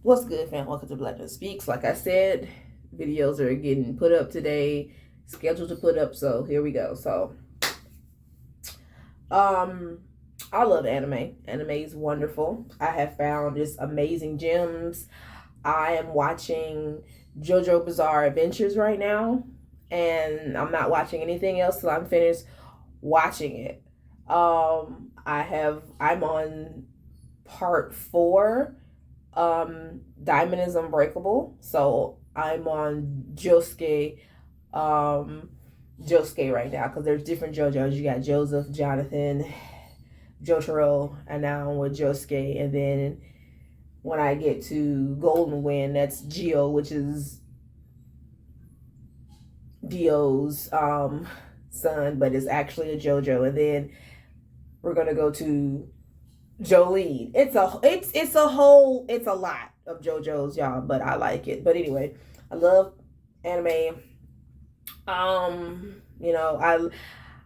What's good, fam? Welcome to Black Nerd Speaks. Like I said, videos are getting put up today, scheduled to put up. So here we go. Um, I love anime. Anime is wonderful. I have found just amazing gems. I am watching JoJo Bizarre Adventures right now, and I'm not watching anything else till I'm finished watching it. I'm on part four. Diamond is Unbreakable. So I'm on um, Josuke right now because there's different JoJo's. You got Joseph, Jonathan, Jotaro, and now I'm with Josuke. And then when I get to Golden Wind, that's Gio, which is Dio's son, but it's actually a JoJo. And then we're gonna go to Jolene. It's a lot of JoJo's, y'all, but I like it. But anyway, I love anime. I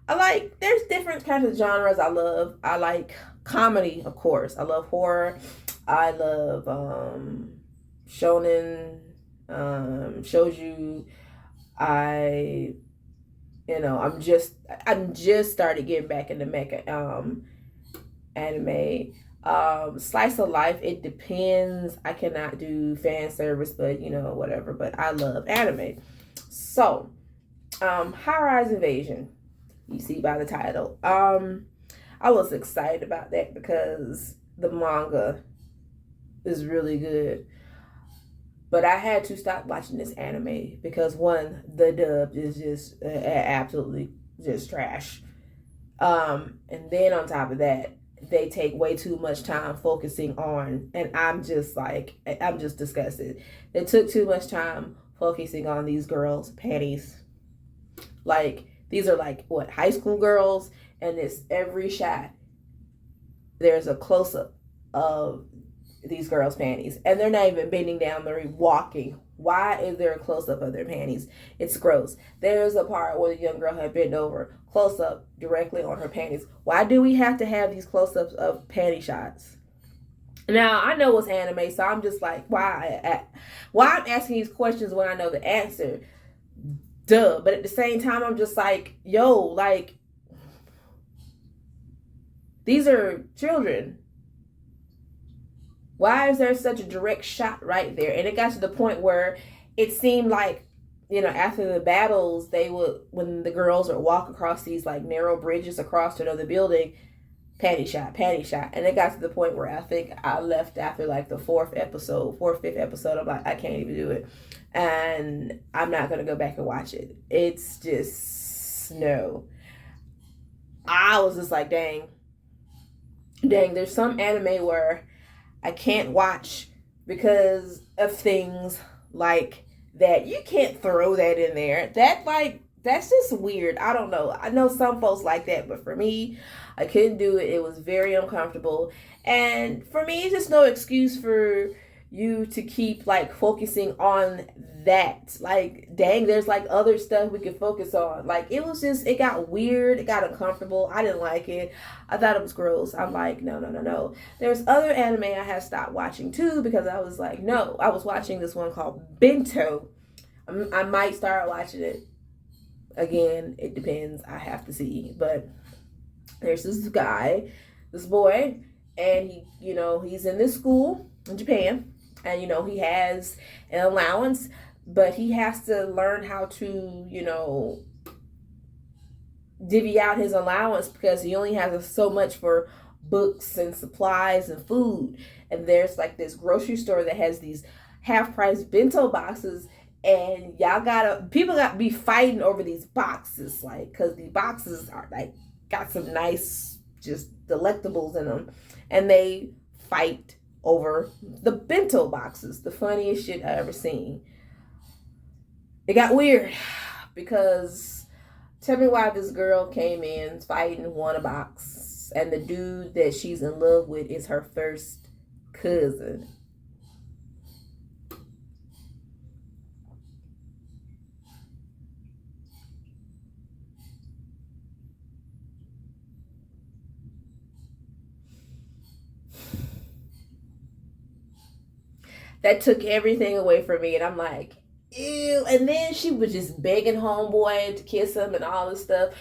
like there's different kinds of genres I love. I like comedy, of course. I love horror. I love shonen, shouju. I I'm just started getting back into mecha anime. Slice of life, it depends. I cannot do fan service, but whatever. But I love anime. So, High Rise Invasion. You see by the title. I was excited about that because the manga is really good. But I had to stop watching this anime because one, the dub is just absolutely just trash. And then on top of that, they take way too much time focusing on, and I'm just disgusted. They took too much time focusing on these girls' panties. Like, these are like, what, high school girls? And it's every shot, there's a close up of these girls' panties. And they're not even bending down, they're walking. Why is there a close up of their panties? It's gross. There's a part where the young girl had bent over, close up directly on her panties. Why do we have to have these close ups of panty shots? Now I know it's anime, so I'm just like, why I'm asking these questions when I know the answer? Duh. But at the same time, I'm just like, yo, like, these are children. Why is there such a direct shot right there? And it got to the point where it seemed like, after the battles, they would, when the girls would walk across these like narrow bridges across to another building, panty shot, panty shot. And it got to the point where I think I left after like the fourth, fifth episode. I'm like, I can't even do it. And I'm not going to go back and watch it. It's just, no. I was just like, dang, there's some anime where I can't watch because of things like that. You can't throw that in there. That's just weird. I don't know. I know some folks like that, but for me, I couldn't do it. It was very uncomfortable. And for me, it's just no excuse for you to keep like focusing on that. Like, dang, there's like other stuff we could focus on. Like, it got weird, it got uncomfortable. I didn't like it. I thought it was gross. I'm like, no, no, no, no. There's other anime I had stopped watching too because I was like, no. I was watching this one called Bento. I might start watching it again. It depends. I have to see. But there's this boy, and he's in this school in Japan, and he has an allowance, but he has to learn how to divvy out his allowance because he only has so much for books and supplies and food. And there's like this grocery store that has these half price bento boxes, and people got to be fighting over these boxes, like, because the boxes are like got some nice just delectables in them, and they fight over the bento boxes. The funniest shit I ever seen. It got weird because tell me why this girl came in fighting, won a box, and the dude that she's in love with is her first cousin. That took everything away from me. And I'm like, ew. And then she was just begging homeboy to kiss him and all this stuff.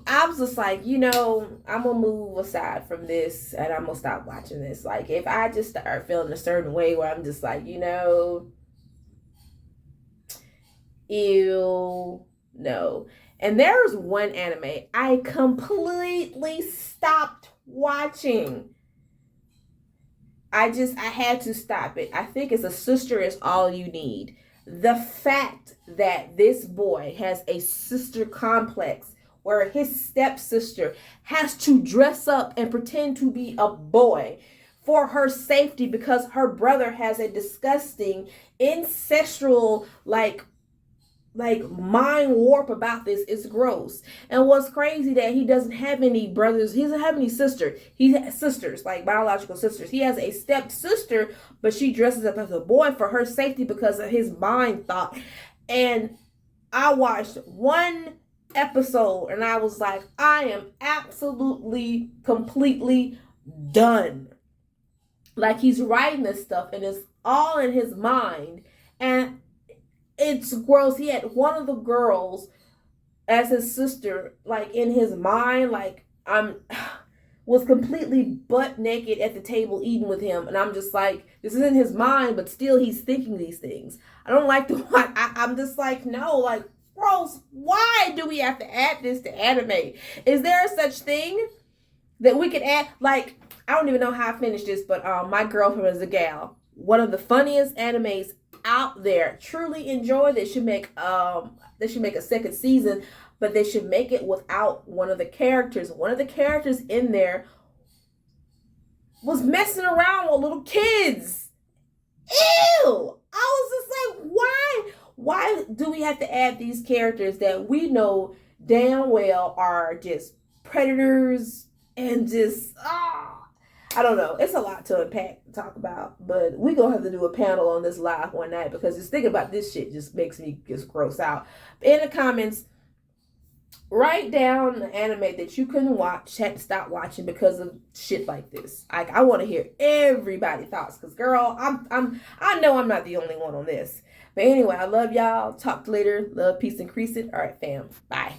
I was just like, I'm gonna move aside from this and I'm gonna stop watching this. Like, if I just start feeling a certain way where I'm just like, ew, no. And there's one anime I completely stopped watching. I had to stop it. I think it's A Sister Is All You Need. The fact that this boy has a sister complex where his stepsister has to dress up and pretend to be a boy for her safety because her brother has a disgusting ancestral mind warp about this is gross. And what's crazy that he doesn't have any brothers, he doesn't have any sisters. He has sisters, like biological sisters. He has a stepsister, but she dresses up as a boy for her safety because of his mind thought. And I watched one episode and I was like, I am absolutely completely done. Like, he's writing this stuff and it's all in his mind, and it's gross. He had one of the girls as his sister, like, in his mind, like, was completely butt naked at the table eating with him. And I'm just like, this is in his mind, but still he's thinking these things. I don't like to watch. I'm just like, no, like, gross. Why do we have to add this to anime? Is there such thing that we could add? Like, I don't even know how I finished this, but My Girlfriend Is a Gal, one of the funniest animes out there. Truly enjoy. They should make a second season, but they should make it without one of the characters. One of the characters in there was messing around with little kids. Ew! I was just like, why do we have to add these characters that we know damn well are just predators and just I don't know. It's a lot to unpack and talk about, but we're going to have to do a panel on this live one night because just thinking about this shit just makes me just gross out. In the comments, write down the anime that you couldn't watch, had to stop watching because of shit like this. I want to hear everybody's thoughts because, girl, I know I'm not the only one on this. But anyway, I love y'all. Talk later. Love, peace, and crease it. All right, fam. Bye.